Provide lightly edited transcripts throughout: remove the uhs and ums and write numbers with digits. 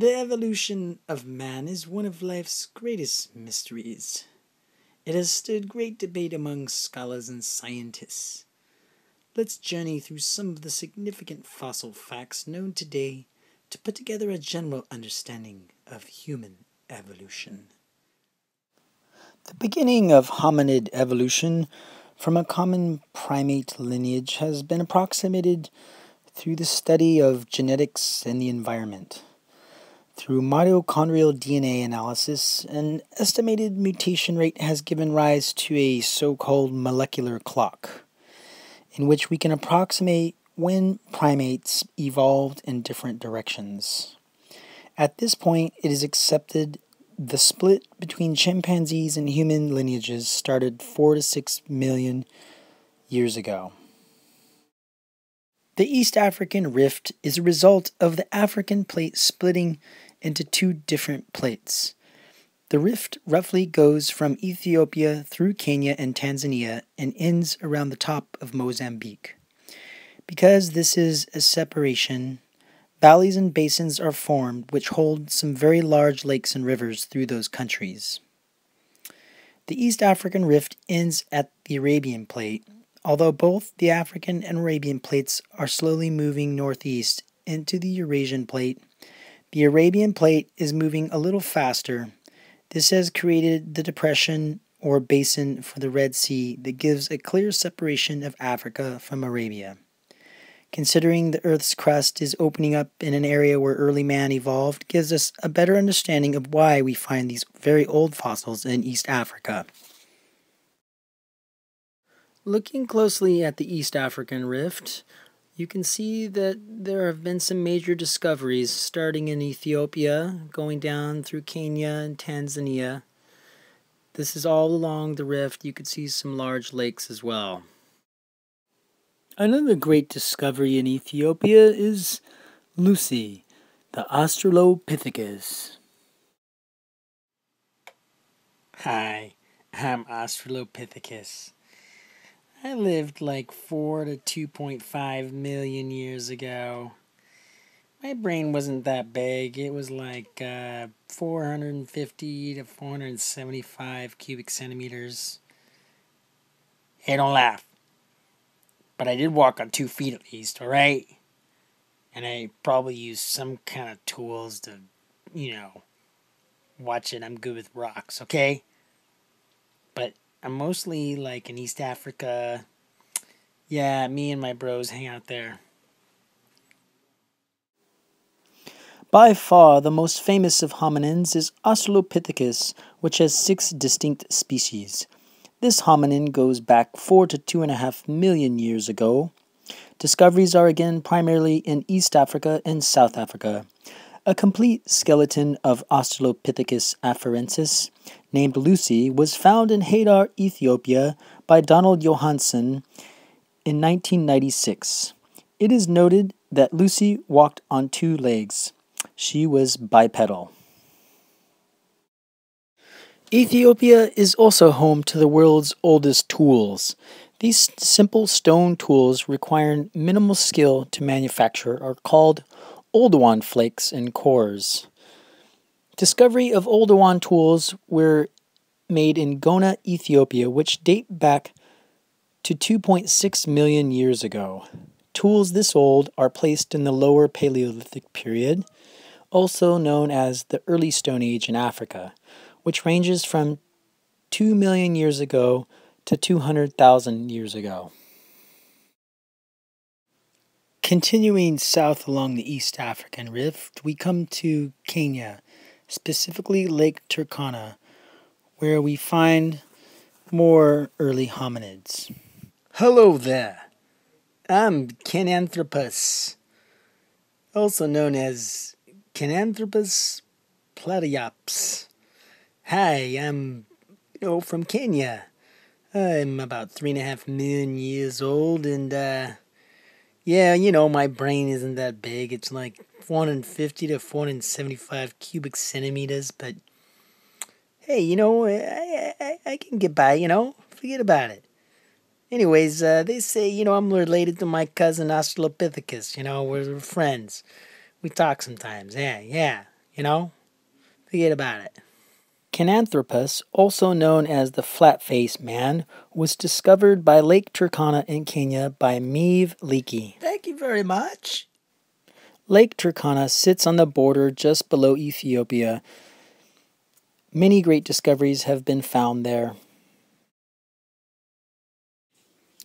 The evolution of man is one of life's greatest mysteries. It has stood great debate among scholars and scientists. Let's journey through some of the significant fossil facts known today to put together a general understanding of human evolution. The beginning of hominid evolution from a common primate lineage has been approximated through the study of genetics and the environment. Through mitochondrial DNA analysis, an estimated mutation rate has given rise to a so-called molecular clock, in which we can approximate when primates evolved in different directions. At this point, it is accepted the split between chimpanzees and human lineages started 4 to 6 million years ago. The East African Rift is a result of the African plate splitting into two different plates. The rift roughly goes from Ethiopia through Kenya and Tanzania and ends around the top of Mozambique. Because this is a separation, valleys and basins are formed which hold some very large lakes and rivers through those countries. The East African Rift ends at the Arabian Plate, although both the African and Arabian plates are slowly moving northeast into the Eurasian Plate. The Arabian Plate is moving a little faster. This has created the depression or basin for the Red Sea that gives a clear separation of Africa from Arabia. Considering the Earth's crust is opening up in an area where early man evolved gives us a better understanding of why we find these very old fossils in East Africa. Looking closely at the East African Rift, you can see that there have been some major discoveries starting in Ethiopia, going down through Kenya and Tanzania. This is all along the rift. You could see some large lakes as well. Another great discovery in Ethiopia is Lucy, the Australopithecus. Hi, I'm Australopithecus. I lived like 4 to 2.5 million years ago. My brain wasn't that big. It was like 450 to 475 cubic centimeters. Hey, don't laugh. But I did walk on 2 feet at least, alright? And I probably used some kind of tools to, watch it. I'm good with rocks, okay? But I'm mostly like in East Africa. Yeah, me and my bros hang out there. By far, the most famous of hominins is Australopithecus, which has 6 distinct species. This hominin goes back 4 to 2.5 million years ago. Discoveries are again primarily in East Africa and South Africa. A complete skeleton of Australopithecus afarensis, named Lucy, was found in Hadar, Ethiopia by Donald Johansen in 1996. It is noted that Lucy walked on 2 legs. She was bipedal. Ethiopia is also home to the world's oldest tools. These simple stone tools requiring minimal skill to manufacture are called Oldowan flakes and cores. Discovery of Oldowan tools were made in Gona, Ethiopia, which date back to 2.6 million years ago. Tools this old are placed in the Lower Paleolithic period, also known as the Early Stone Age in Africa, which ranges from 2 million years ago to 200,000 years ago. Continuing south along the East African Rift, we come to Kenya, specifically Lake Turkana, where we find more early hominids. Hello there. I'm Kenanthropus, also known as Kenanthropus platyops. Hi, I'm, from Kenya. I'm about 3.5 million years old, and my brain isn't that big. It's like 450 to 475 cubic centimeters, but hey, I can get by, forget about it. Anyways, they say, I'm related to my cousin Australopithecus, we're friends. We talk sometimes, yeah. Forget about it. Cananthropus, also known as the flat-faced man, was discovered by Lake Turkana in Kenya by Meave Leakey. Thank you very much. Lake Turkana sits on the border just below Ethiopia. Many great discoveries have been found there.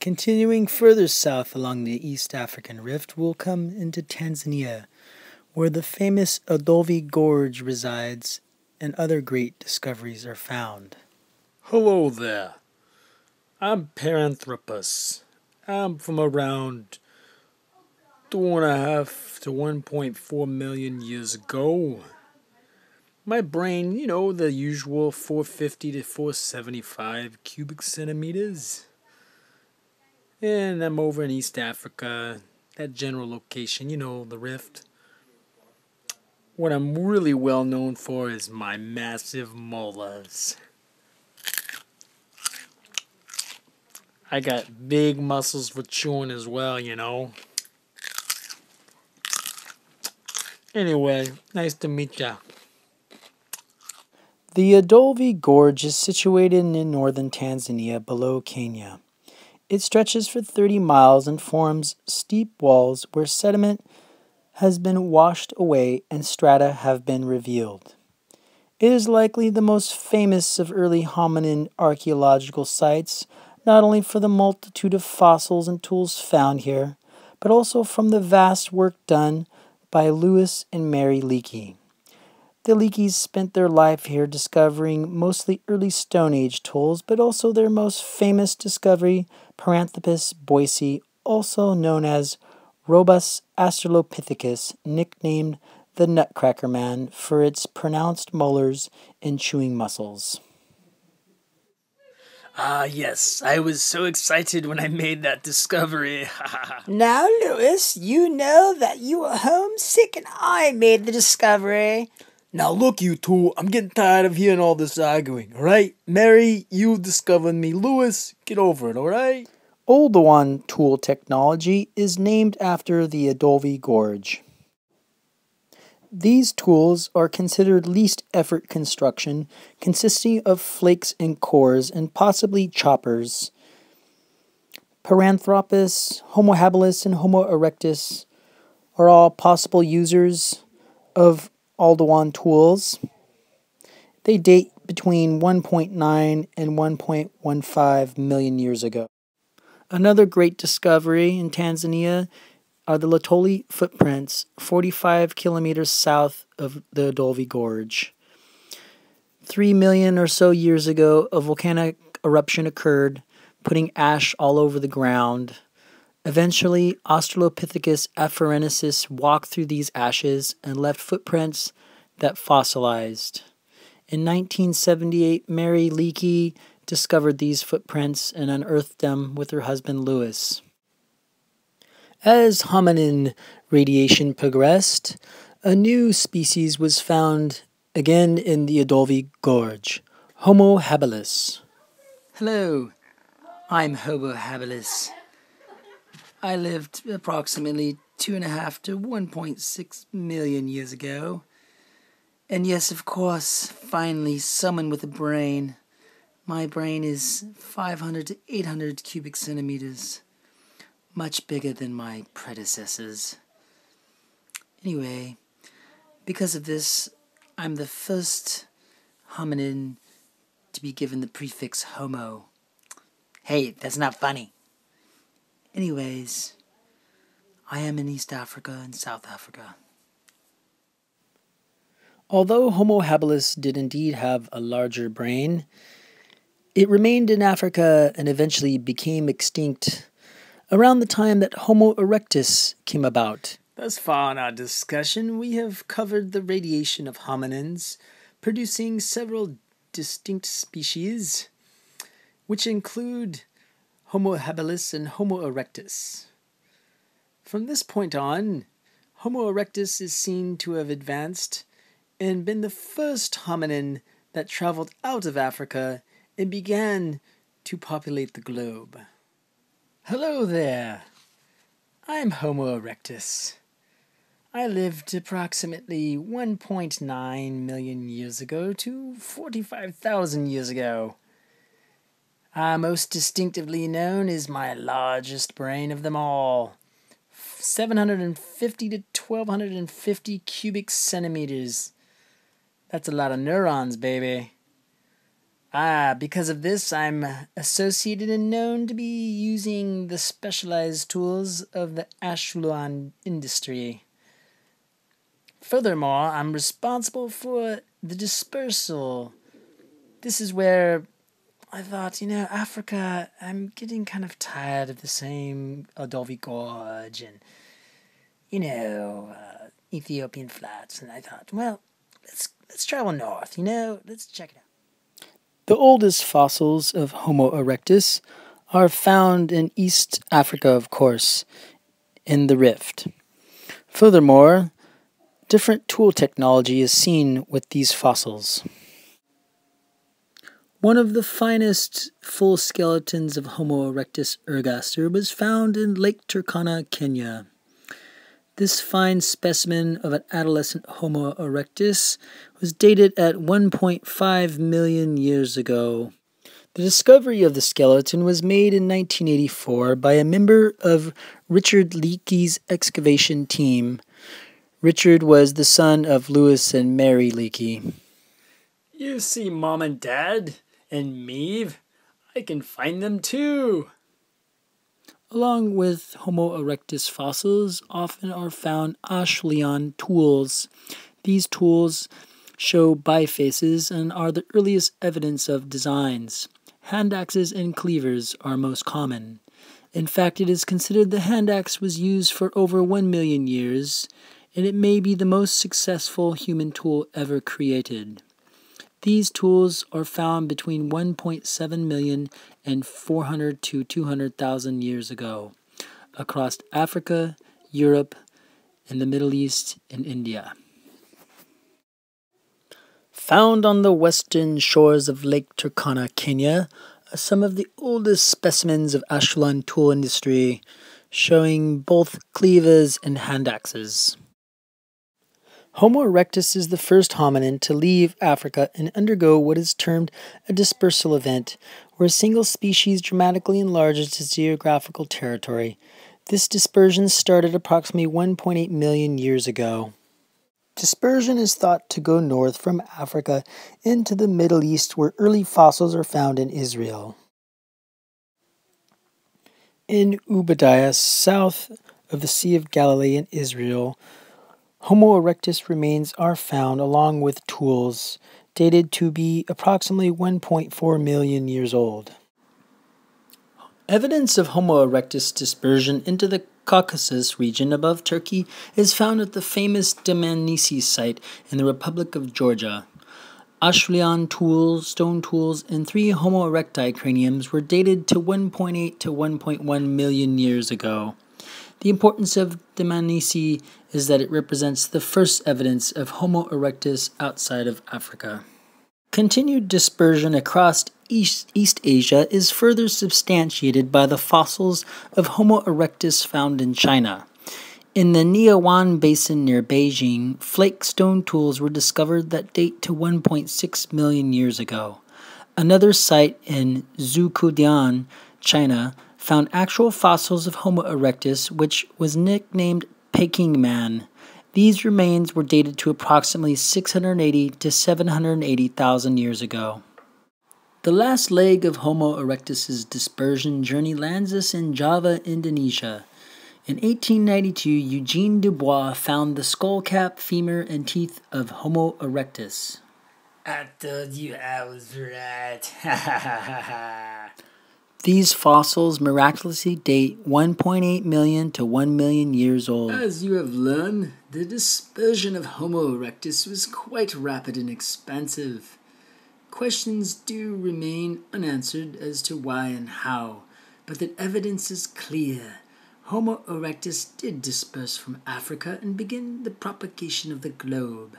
Continuing further south along the East African Rift, we'll come into Tanzania, where the famous Adobe Gorge resides and other great discoveries are found. Hello there. I'm Paranthropus. I'm from around 2.5 to 1.4 million years ago. My brain, the usual 450 to 475 cubic centimeters. And I'm over in East Africa, that general location, the rift. What I'm really well known for is my massive molars. I got big muscles for chewing as well, Anyway, nice to meet ya. The Adobe Gorge is situated in northern Tanzania below Kenya. It stretches for 30 miles and forms steep walls where sediment has been washed away and strata have been revealed. It is likely the most famous of early hominin archaeological sites, not only for the multitude of fossils and tools found here, but also from the vast work done by Lewis and Mary Leakey. The Leakeys spent their life here discovering mostly early Stone Age tools, but also their most famous discovery, Paranthropus boise, also known as Robus australopithecus, nicknamed the Nutcracker Man for its pronounced molars and chewing muscles. Ah, yes, I was so excited when I made that discovery. Now, Lewis, you know that you were homesick and I made the discovery. Now look, you two, I'm getting tired of hearing all this arguing, alright? Mary, you discovered me. Lewis, get over it, alright? Oldowan tool technology is named after the Adobe Gorge. These tools are considered least effort construction, consisting of flakes and cores and possibly choppers. Paranthropus, Homo habilis, and Homo erectus are all possible users of Oldowan tools. They date between 1.9 and 1.15 million years ago. Another great discovery in Tanzania are the Lotoli footprints, 45 kilometers south of the Adobe Gorge. 3 million or so years ago, a volcanic eruption occurred, putting ash all over the ground. Eventually, Australopithecus afarensis walked through these ashes and left footprints that fossilized. In 1978, Mary Leakey discovered these footprints and unearthed them with her husband Lewis. As hominin radiation progressed, a new species was found again in the Adobe Gorge, Homo habilis. Hello, I'm Homo habilis. I lived approximately 2.5 to 1.6 million years ago. And yes, of course, finally someone with a brain. My brain is 500 to 800 cubic centimeters. Much bigger than my predecessors. Anyway, because of this, I'm the first hominin to be given the prefix Homo. Hey, that's not funny. Anyways, I am in East Africa and South Africa. Although Homo habilis did indeed have a larger brain, it remained in Africa and eventually became extinct around the time that Homo erectus came about. Thus far in our discussion, we have covered the radiation of hominins, producing several distinct species, which include Homo habilis and Homo erectus. From this point on, Homo erectus is seen to have advanced and been the first hominin that traveled out of Africa and began to populate the globe. Hello there, I'm Homo erectus. I lived approximately 1.9 million years ago to 45,000 years ago. Most distinctively known is my largest brain of them all. 750 to 1250 cubic centimeters. That's a lot of neurons, baby. Because of this, I'm associated and known to be using the specialized tools of the Ashulan industry. Furthermore, I'm responsible for the dispersal. This is where I thought, Africa, I'm getting kind of tired of the same Adobe Gorge and, Ethiopian flats. And I thought, well, let's travel north, let's check it out. The oldest fossils of Homo erectus are found in East Africa, of course, in the Rift. Furthermore, different tool technology is seen with these fossils. One of the finest full skeletons of Homo erectus ergaster was found in Lake Turkana, Kenya. This fine specimen of an adolescent Homo erectus was dated at 1.5 million years ago. The discovery of the skeleton was made in 1984 by a member of Richard Leakey's excavation team. Richard was the son of Louis and Mary Leakey. You see, Mom and Dad and Meave, I can find them too. Along with Homo erectus fossils, often are found Acheulean tools. These tools show bifaces and are the earliest evidence of designs. Hand axes and cleavers are most common. In fact, it is considered the hand axe was used for over 1 million years, and it may be the most successful human tool ever created. These tools are found between 1.7 million and 400 to 200,000 years ago across Africa, Europe, and the Middle East and India. Found on the western shores of Lake Turkana, Kenya, are some of the oldest specimens of Acheulean tool industry, showing both cleavers and hand axes. Homo erectus is the first hominin to leave Africa and undergo what is termed a dispersal event, where a single species dramatically enlarges its geographical territory. This dispersion started approximately 1.8 million years ago. Dispersion is thought to go north from Africa into the Middle East, where early fossils are found in Israel. In Ubadiah, south of the Sea of Galilee in Israel, Homo erectus remains are found along with tools, dated to be approximately 1.4 million years old. Evidence of Homo erectus dispersion into the Caucasus region above Turkey is found at the famous Dmanisi site in the Republic of Georgia. Acheulean tools, stone tools, and 3 Homo erecti craniums were dated to 1.8 to 1.1 million years ago. The importance of Dmanisi is that it represents the first evidence of Homo erectus outside of Africa. Continued dispersion across East Asia is further substantiated by the fossils of Homo erectus found in China. In the Niawan Basin near Beijing, flake stone tools were discovered that date to 1.6 million years ago. Another site in Zhujiang, China, found actual fossils of Homo erectus, which was nicknamed Peking Man. These remains were dated to approximately 680 to 780,000 years ago. The last leg of Homo erectus's dispersion journey lands us in Java, Indonesia. In 1892, Eugene Dubois found the skull-cap, femur, and teeth of Homo erectus. I told you I was right. Ha ha ha ha. These fossils miraculously date 1.8 million to 1 million years old. As you have learned, the dispersion of Homo erectus was quite rapid and expansive. Questions do remain unanswered as to why and how, but the evidence is clear. Homo erectus did disperse from Africa and begin the propagation of the globe.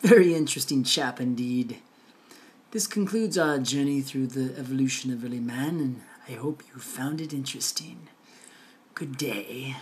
Very interesting chap indeed. This concludes our journey through the evolution of early man, and I hope you found it interesting. Good day.